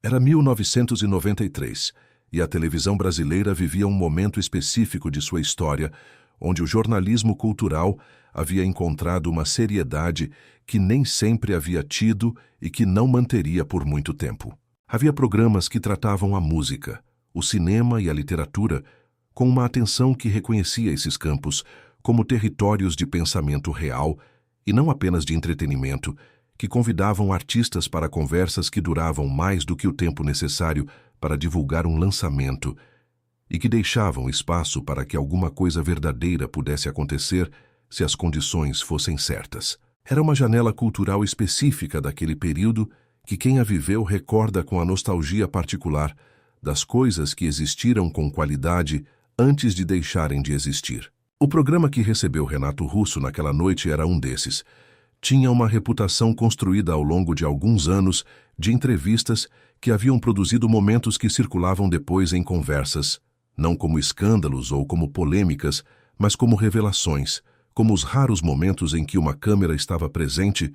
Era 1993 e a televisão brasileira vivia um momento específico de sua história, onde o jornalismo cultural havia encontrado uma seriedade que nem sempre havia tido e que não manteria por muito tempo. Havia programas que tratavam a música, o cinema e a literatura com uma atenção que reconhecia esses campos como territórios de pensamento real e não apenas de entretenimento, que convidavam artistas para conversas que duravam mais do que o tempo necessário para divulgar um lançamento e que deixavam espaço para que alguma coisa verdadeira pudesse acontecer se as condições fossem certas. Era uma janela cultural específica daquele período que quem a viveu recorda com a nostalgia particular das coisas que existiram com qualidade antes de deixarem de existir. O programa que recebeu Renato Russo naquela noite era um desses. Tinha uma reputação construída ao longo de alguns anos de entrevistas que haviam produzido momentos que circulavam depois em conversas, não como escândalos ou como polêmicas, mas como revelações, como os raros momentos em que uma câmera estava presente,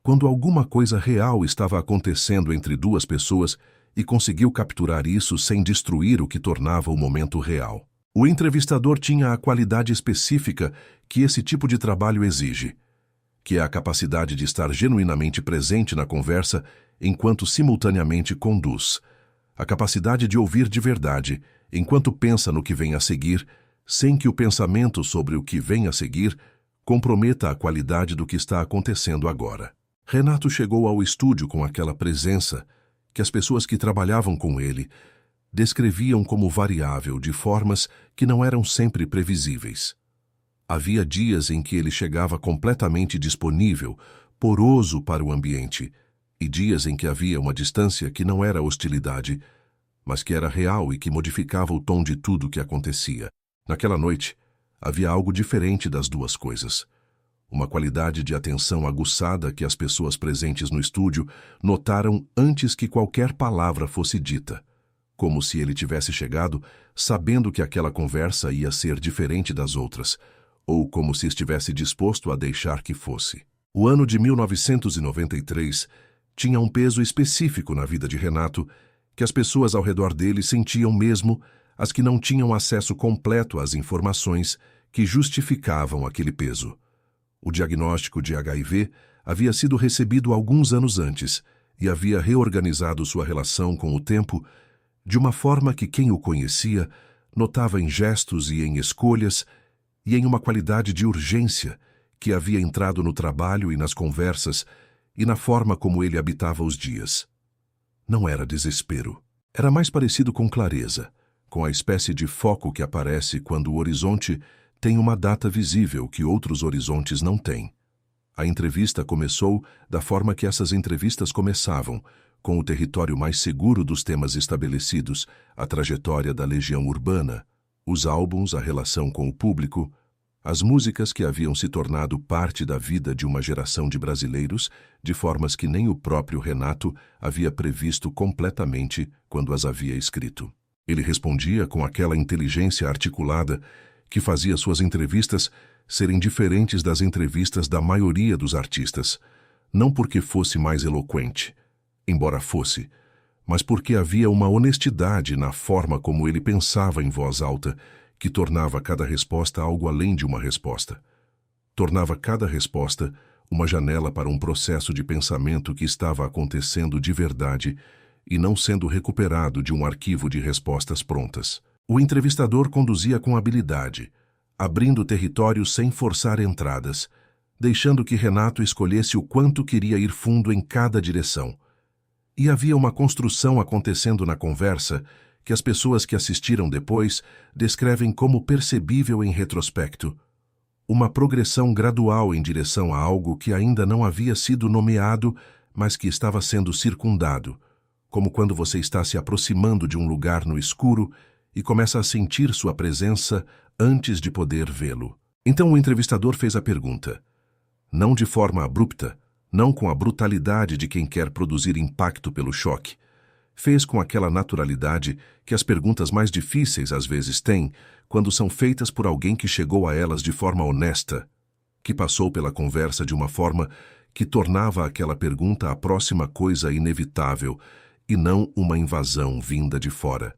quando alguma coisa real estava acontecendo entre duas pessoas e conseguiu capturar isso sem destruir o que tornava o momento real. O entrevistador tinha a qualidade específica que esse tipo de trabalho exige, que é a capacidade de estar genuinamente presente na conversa enquanto simultaneamente conduz, a capacidade de ouvir de verdade enquanto pensa no que vem a seguir, sem que o pensamento sobre o que vem a seguir comprometa a qualidade do que está acontecendo agora. Renato chegou ao estúdio com aquela presença que as pessoas que trabalhavam com ele descreviam como variável de formas que não eram sempre previsíveis. Havia dias em que ele chegava completamente disponível, poroso para o ambiente, e dias em que havia uma distância que não era hostilidade, mas que era real e que modificava o tom de tudo o que acontecia. Naquela noite, havia algo diferente das duas coisas. Uma qualidade de atenção aguçada que as pessoas presentes no estúdio notaram antes que qualquer palavra fosse dita, como se ele tivesse chegado sabendo que aquela conversa ia ser diferente das outras, ou como se estivesse disposto a deixar que fosse. O ano de 1993 tinha um peso específico na vida de Renato, que as pessoas ao redor dele sentiam mesmo as que não tinham acesso completo às informações que justificavam aquele peso. O diagnóstico de HIV havia sido recebido alguns anos antes e havia reorganizado sua relação com o tempo de uma forma que quem o conhecia notava em gestos e em escolhas e em uma qualidade de urgência que havia entrado no trabalho e nas conversas e na forma como ele habitava os dias. Não era desespero. Era mais parecido com clareza, com a espécie de foco que aparece quando o horizonte tem uma data visível que outros horizontes não têm. A entrevista começou da forma que essas entrevistas começavam, com o território mais seguro dos temas estabelecidos, a trajetória da legião urbana, os álbuns, a relação com o público, as músicas que haviam se tornado parte da vida de uma geração de brasileiros, de formas que nem o próprio Renato havia previsto completamente quando as havia escrito. Ele respondia com aquela inteligência articulada que fazia suas entrevistas serem diferentes das entrevistas da maioria dos artistas, não porque fosse mais eloquente, embora fosse, mas porque havia uma honestidade na forma como ele pensava em voz alta, que tornava cada resposta algo além de uma resposta. Tornava cada resposta uma janela para um processo de pensamento que estava acontecendo de verdade e não sendo recuperado de um arquivo de respostas prontas. O entrevistador conduzia com habilidade, abrindo território sem forçar entradas, deixando que Renato escolhesse o quanto queria ir fundo em cada direção. E havia uma construção acontecendo na conversa que as pessoas que assistiram depois descrevem como percebível em retrospecto. Uma progressão gradual em direção a algo que ainda não havia sido nomeado, mas que estava sendo circundado, como quando você está se aproximando de um lugar no escuro e começa a sentir sua presença antes de poder vê-lo. Então o entrevistador fez a pergunta, não de forma abrupta, não com a brutalidade de quem quer produzir impacto pelo choque. Fez com aquela naturalidade que as perguntas mais difíceis às vezes têm quando são feitas por alguém que chegou a elas de forma honesta, que passou pela conversa de uma forma que tornava aquela pergunta a próxima coisa inevitável e não uma invasão vinda de fora.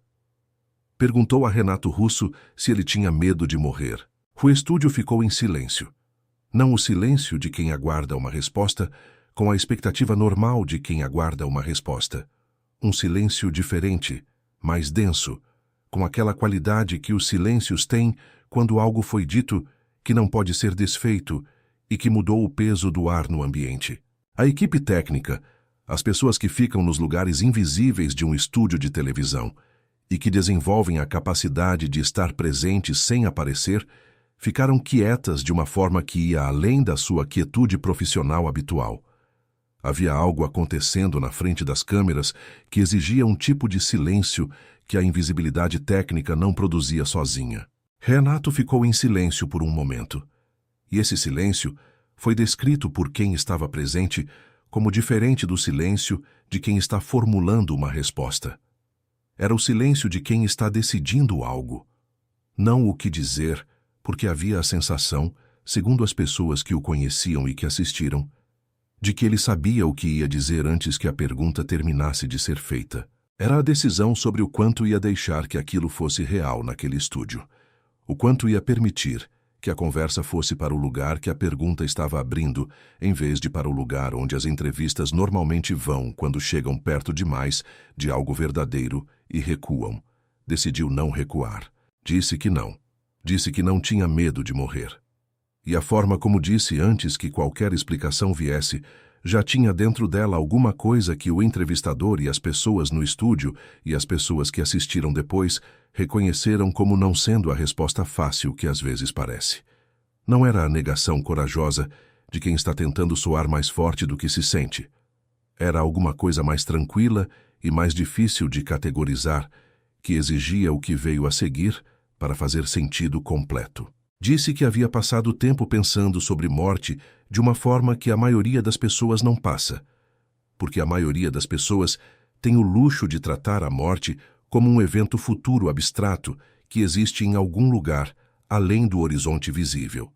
Perguntou a Renato Russo se ele tinha medo de morrer. O estúdio ficou em silêncio. Não o silêncio de quem aguarda uma resposta, com a expectativa normal de quem aguarda uma resposta. Um silêncio diferente, mais denso, com aquela qualidade que os silêncios têm quando algo foi dito que não pode ser desfeito e que mudou o peso do ar no ambiente. A equipe técnica, as pessoas que ficam nos lugares invisíveis de um estúdio de televisão e que desenvolvem a capacidade de estar presentes sem aparecer, ficaram quietas de uma forma que ia além da sua quietude profissional habitual. Havia algo acontecendo na frente das câmeras que exigia um tipo de silêncio que a invisibilidade técnica não produzia sozinha. Renato ficou em silêncio por um momento. E esse silêncio foi descrito por quem estava presente como diferente do silêncio de quem está formulando uma resposta. Era o silêncio de quem está decidindo algo. Não o que dizer, porque havia a sensação, segundo as pessoas que o conheciam e que assistiram, de que ele sabia o que ia dizer antes que a pergunta terminasse de ser feita. Era a decisão sobre o quanto ia deixar que aquilo fosse real naquele estúdio, o quanto ia permitir que a conversa fosse para o lugar que a pergunta estava abrindo, em vez de para o lugar onde as entrevistas normalmente vão quando chegam perto demais de algo verdadeiro e recuam. Decidiu não recuar. Disse que não. Disse que não tinha medo de morrer. E a forma como disse antes que qualquer explicação viesse, já tinha dentro dela alguma coisa que o entrevistador e as pessoas no estúdio e as pessoas que assistiram depois reconheceram como não sendo a resposta fácil que às vezes parece. Não era a negação corajosa de quem está tentando soar mais forte do que se sente. Era alguma coisa mais tranquila e mais difícil de categorizar, que exigia o que veio a seguir para fazer sentido completo. Disse que havia passado tempo pensando sobre morte de uma forma que a maioria das pessoas não passa, porque a maioria das pessoas tem o luxo de tratar a morte como um evento futuro abstrato que existe em algum lugar, além do horizonte visível.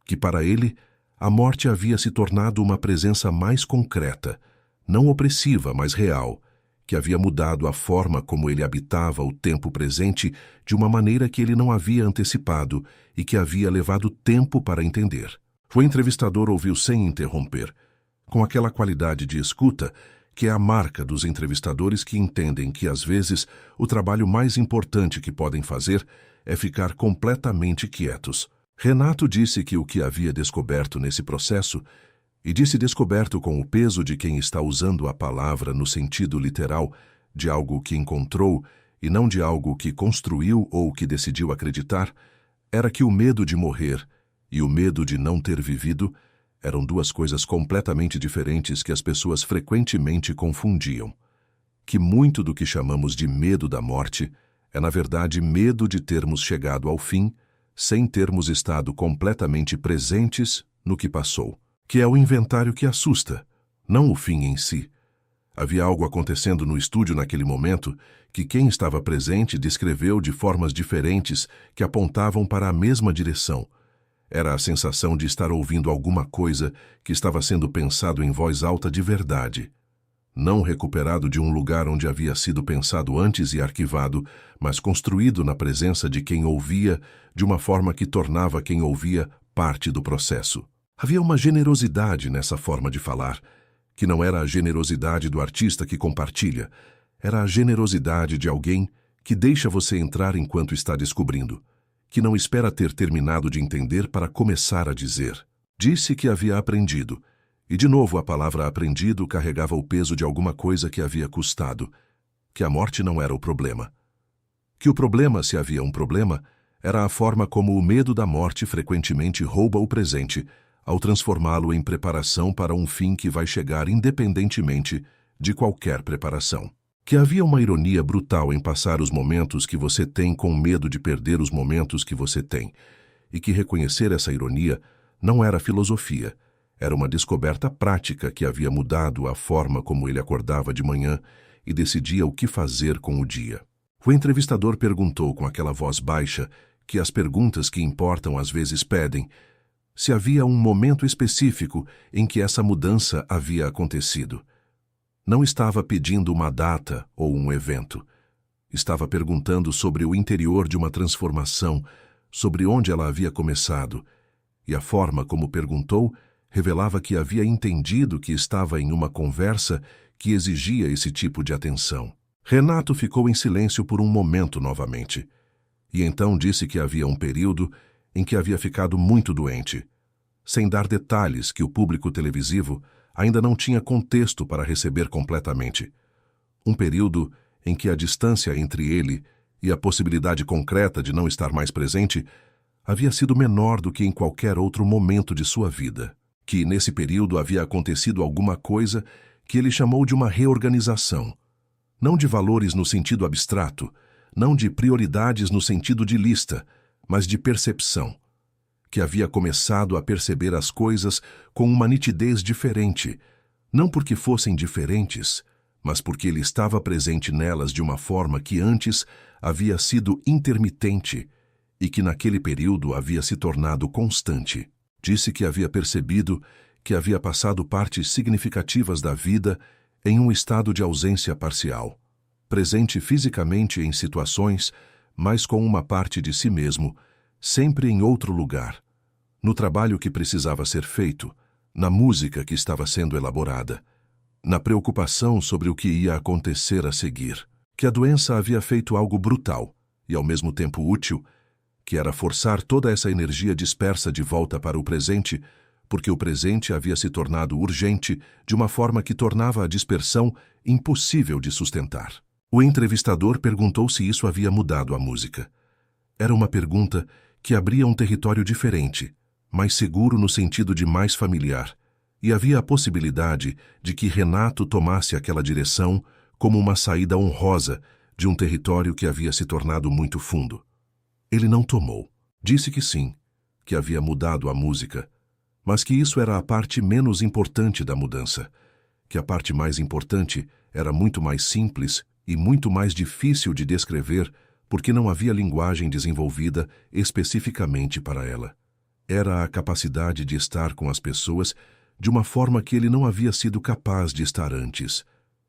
Que para ele, a morte havia se tornado uma presença mais concreta, não opressiva, mas real, que havia mudado a forma como ele habitava o tempo presente de uma maneira que ele não havia antecipado e que havia levado tempo para entender. O entrevistador ouviu sem interromper, com aquela qualidade de escuta que é a marca dos entrevistadores que entendem que, às vezes, o trabalho mais importante que podem fazer é ficar completamente quietos. Renato disse que o que havia descoberto nesse processo, e disse descoberto com o peso de quem está usando a palavra no sentido literal, de algo que encontrou e não de algo que construiu ou que decidiu acreditar, era que o medo de morrer e o medo de não ter vivido eram duas coisas completamente diferentes que as pessoas frequentemente confundiam. Que muito do que chamamos de medo da morte é, na verdade, medo de termos chegado ao fim sem termos estado completamente presentes no que passou. Que é o inventário que assusta, não o fim em si. Havia algo acontecendo no estúdio naquele momento que quem estava presente descreveu de formas diferentes que apontavam para a mesma direção. Era a sensação de estar ouvindo alguma coisa que estava sendo pensado em voz alta de verdade. Não recuperado de um lugar onde havia sido pensado antes e arquivado, mas construído na presença de quem ouvia de uma forma que tornava quem ouvia parte do processo. Havia uma generosidade nessa forma de falar, que não era a generosidade do artista que compartilha, era a generosidade de alguém que deixa você entrar enquanto está descobrindo, que não espera ter terminado de entender para começar a dizer. Disse que havia aprendido, e de novo a palavra aprendido carregava o peso de alguma coisa que havia custado, que a morte não era o problema. Que o problema, se havia um problema, era a forma como o medo da morte frequentemente rouba o presente, ao transformá-lo em preparação para um fim que vai chegar independentemente de qualquer preparação. Que havia uma ironia brutal em passar os momentos que você tem com medo de perder os momentos que você tem, e que reconhecer essa ironia não era filosofia, era uma descoberta prática que havia mudado a forma como ele acordava de manhã e decidia o que fazer com o dia. O entrevistador perguntou com aquela voz baixa que as perguntas que importam às vezes pedem, se havia um momento específico em que essa mudança havia acontecido. Não estava pedindo uma data ou um evento. Estava perguntando sobre o interior de uma transformação, sobre onde ela havia começado, e a forma como perguntou revelava que havia entendido que estava em uma conversa que exigia esse tipo de atenção. Renato ficou em silêncio por um momento novamente, e então disse que havia um período em que havia ficado muito doente, sem dar detalhes que o público televisivo ainda não tinha contexto para receber completamente. Um período em que a distância entre ele e a possibilidade concreta de não estar mais presente havia sido menor do que em qualquer outro momento de sua vida. Que nesse período havia acontecido alguma coisa que ele chamou de uma reorganização, não de valores no sentido abstrato, não de prioridades no sentido de lista, mas de percepção, que havia começado a perceber as coisas com uma nitidez diferente, não porque fossem diferentes, mas porque ele estava presente nelas de uma forma que antes havia sido intermitente e que naquele período havia se tornado constante. Disse que havia percebido que havia passado partes significativas da vida em um estado de ausência parcial, presente fisicamente em situações, mas com uma parte de si mesmo, sempre em outro lugar, no trabalho que precisava ser feito, na música que estava sendo elaborada, na preocupação sobre o que ia acontecer a seguir, que a doença havia feito algo brutal e ao mesmo tempo útil, que era forçar toda essa energia dispersa de volta para o presente, porque o presente havia se tornado urgente de uma forma que tornava a dispersão impossível de sustentar. O entrevistador perguntou se isso havia mudado a música. Era uma pergunta que abria um território diferente, mais seguro no sentido de mais familiar, e havia a possibilidade de que Renato tomasse aquela direção como uma saída honrosa de um território que havia se tornado muito fundo. Ele não tomou. Disse que sim, que havia mudado a música, mas que isso era a parte menos importante da mudança, que a parte mais importante era muito mais simples e muito mais difícil de descrever porque não havia linguagem desenvolvida especificamente para ela. Era a capacidade de estar com as pessoas de uma forma que ele não havia sido capaz de estar antes,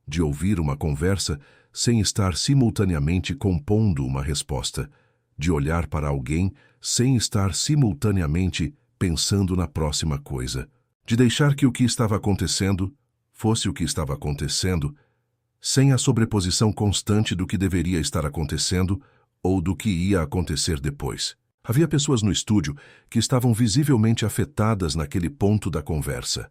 de ouvir uma conversa sem estar simultaneamente compondo uma resposta, de olhar para alguém sem estar simultaneamente pensando na próxima coisa, de deixar que o que estava acontecendo fosse o que estava acontecendo, sem a sobreposição constante do que deveria estar acontecendo ou do que ia acontecer depois. Havia pessoas no estúdio que estavam visivelmente afetadas naquele ponto da conversa.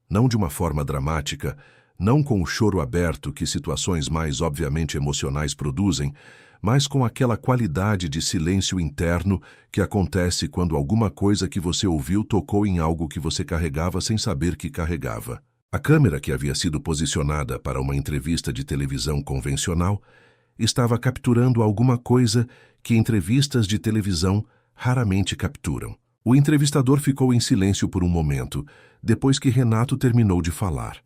Não de uma forma dramática, não com o choro aberto que situações mais obviamente emocionais produzem, mas com aquela qualidade de silêncio interno que acontece quando alguma coisa que você ouviu tocou em algo que você carregava sem saber que carregava. A câmera que havia sido posicionada para uma entrevista de televisão convencional estava capturando alguma coisa que entrevistas de televisão raramente capturam. O entrevistador ficou em silêncio por um momento, depois que Renato terminou de falar.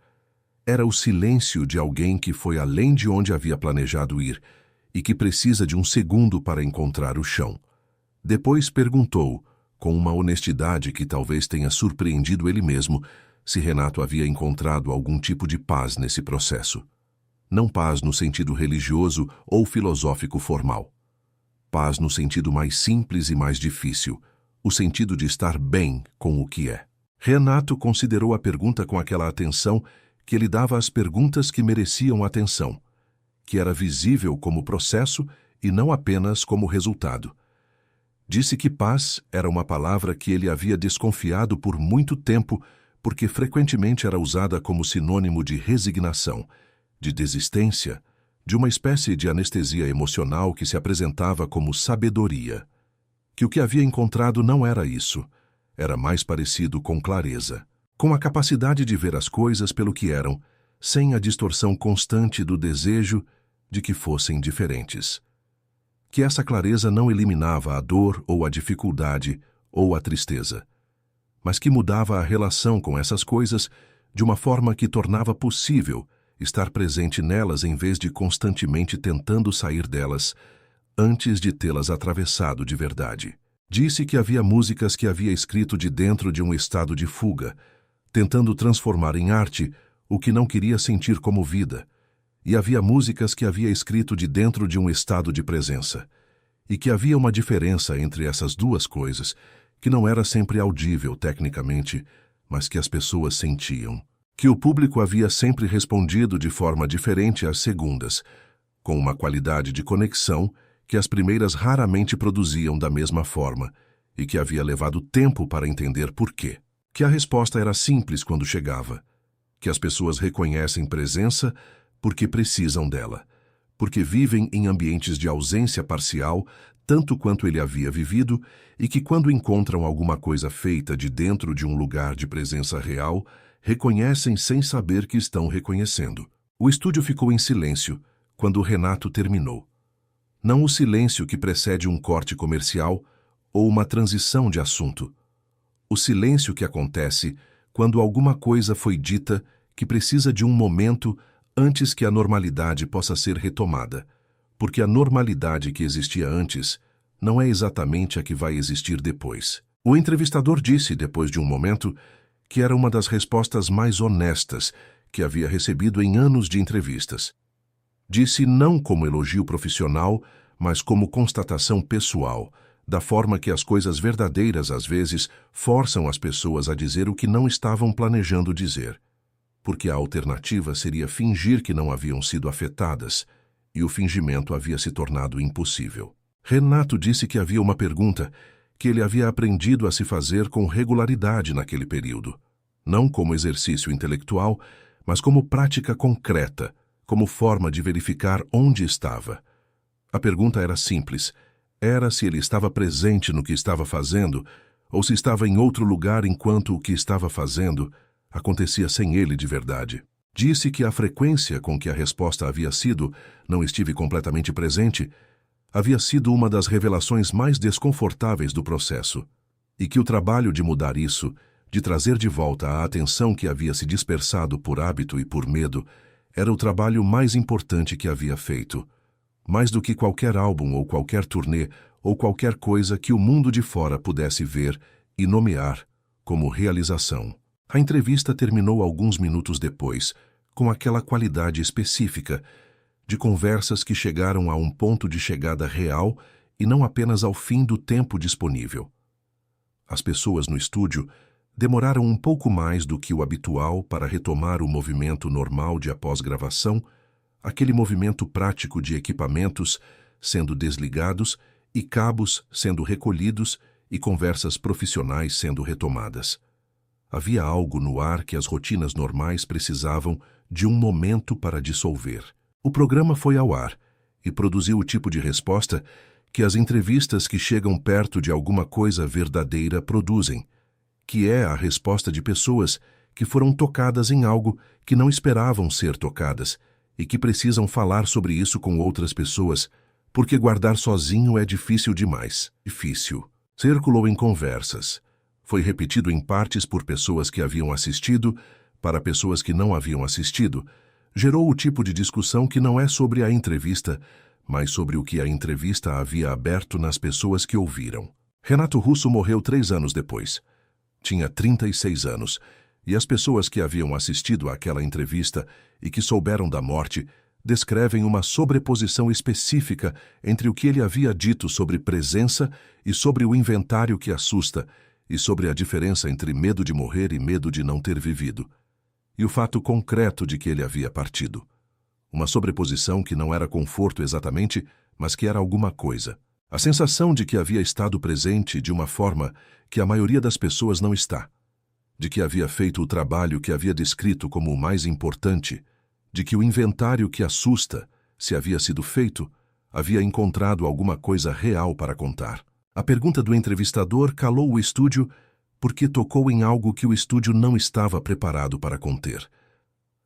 Era o silêncio de alguém que foi além de onde havia planejado ir e que precisa de um segundo para encontrar o chão. Depois perguntou, com uma honestidade que talvez tenha surpreendido ele mesmo, se Renato havia encontrado algum tipo de paz nesse processo. Não paz no sentido religioso ou filosófico formal. Paz no sentido mais simples e mais difícil, o sentido de estar bem com o que é. Renato considerou a pergunta com aquela atenção que ele dava às perguntas que mereciam atenção, que era visível como processo e não apenas como resultado. Disse que paz era uma palavra que ele havia desconfiado por muito tempo porque frequentemente era usada como sinônimo de resignação, de desistência, de uma espécie de anestesia emocional que se apresentava como sabedoria. Que o que havia encontrado não era isso, era mais parecido com clareza, com a capacidade de ver as coisas pelo que eram, sem a distorção constante do desejo de que fossem diferentes. Que essa clareza não eliminava a dor ou a dificuldade ou a tristeza, mas que mudava a relação com essas coisas de uma forma que tornava possível estar presente nelas em vez de constantemente tentando sair delas antes de tê-las atravessado de verdade. Disse que havia músicas que havia escrito de dentro de um estado de fuga, tentando transformar em arte o que não queria sentir como vida, e havia músicas que havia escrito de dentro de um estado de presença, e que havia uma diferença entre essas duas coisas, que não era sempre audível tecnicamente, mas que as pessoas sentiam. Que o público havia sempre respondido de forma diferente às segundas, com uma qualidade de conexão que as primeiras raramente produziam da mesma forma, e que havia levado tempo para entender por quê. Que a resposta era simples quando chegava, que as pessoas reconhecem presença porque precisam dela, porque vivem em ambientes de ausência parcial, tanto quanto ele havia vivido, e que quando encontram alguma coisa feita de dentro de um lugar de presença real, reconhecem sem saber que estão reconhecendo. O estúdio ficou em silêncio quando Renato terminou. Não o silêncio que precede um corte comercial ou uma transição de assunto. O silêncio que acontece quando alguma coisa foi dita que precisa de um momento antes que a normalidade possa ser retomada, porque a normalidade que existia antes não é exatamente a que vai existir depois. O entrevistador disse, depois de um momento, que era uma das respostas mais honestas que havia recebido em anos de entrevistas. Disse não como elogio profissional, mas como constatação pessoal, da forma que as coisas verdadeiras às vezes forçam as pessoas a dizer o que não estavam planejando dizer, porque a alternativa seria fingir que não haviam sido afetadas, e o fingimento havia se tornado impossível. Renato disse que havia uma pergunta que ele havia aprendido a se fazer com regularidade naquele período, não como exercício intelectual, mas como prática concreta, como forma de verificar onde estava. A pergunta era simples. Era se ele estava presente no que estava fazendo ou se estava em outro lugar enquanto o que estava fazendo acontecia sem ele de verdade. Disse que a frequência com que a resposta havia sido, não estive completamente presente, havia sido uma das revelações mais desconfortáveis do processo, e que o trabalho de mudar isso, de trazer de volta a atenção que havia se dispersado por hábito e por medo, era o trabalho mais importante que havia feito, mais do que qualquer álbum ou qualquer turnê ou qualquer coisa que o mundo de fora pudesse ver e nomear como realização. A entrevista terminou alguns minutos depois, com aquela qualidade específica de conversas que chegaram a um ponto de chegada real e não apenas ao fim do tempo disponível. As pessoas no estúdio demoraram um pouco mais do que o habitual para retomar o movimento normal de após-gravação, aquele movimento prático de equipamentos sendo desligados e cabos sendo recolhidos e conversas profissionais sendo retomadas. Havia algo no ar que as rotinas normais precisavam de um momento para dissolver. O programa foi ao ar e produziu o tipo de resposta que as entrevistas que chegam perto de alguma coisa verdadeira produzem, que é a resposta de pessoas que foram tocadas em algo que não esperavam ser tocadas e que precisam falar sobre isso com outras pessoas, porque guardar sozinho é difícil demais. Difícil. Circulou em conversas. Foi repetido em partes por pessoas que haviam assistido, para pessoas que não haviam assistido. Gerou o tipo de discussão que não é sobre a entrevista, mas sobre o que a entrevista havia aberto nas pessoas que ouviram. Renato Russo morreu 3 anos depois. Tinha 36 anos, e as pessoas que haviam assistido àquela entrevista e que souberam da morte descrevem uma sobreposição específica entre o que ele havia dito sobre presença e sobre o inventário que assusta, e sobre a diferença entre medo de morrer e medo de não ter vivido, e o fato concreto de que ele havia partido. Uma sobreposição que não era conforto exatamente, mas que era alguma coisa. A sensação de que havia estado presente de uma forma que a maioria das pessoas não está, de que havia feito o trabalho que havia descrito como o mais importante, de que o inventário que assusta, se havia sido feito, havia encontrado alguma coisa real para contar. A pergunta do entrevistador calou o estúdio porque tocou em algo que o estúdio não estava preparado para conter.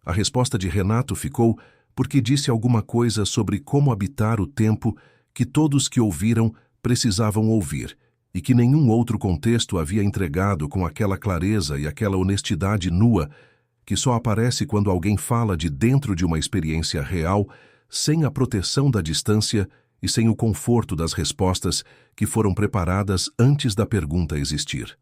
A resposta de Renato ficou porque disse alguma coisa sobre como habitar o tempo que todos que ouviram precisavam ouvir e que nenhum outro contexto havia entregado com aquela clareza e aquela honestidade nua que só aparece quando alguém fala de dentro de uma experiência real, sem a proteção da distância e sem o conforto das respostas que foram preparadas antes da pergunta existir.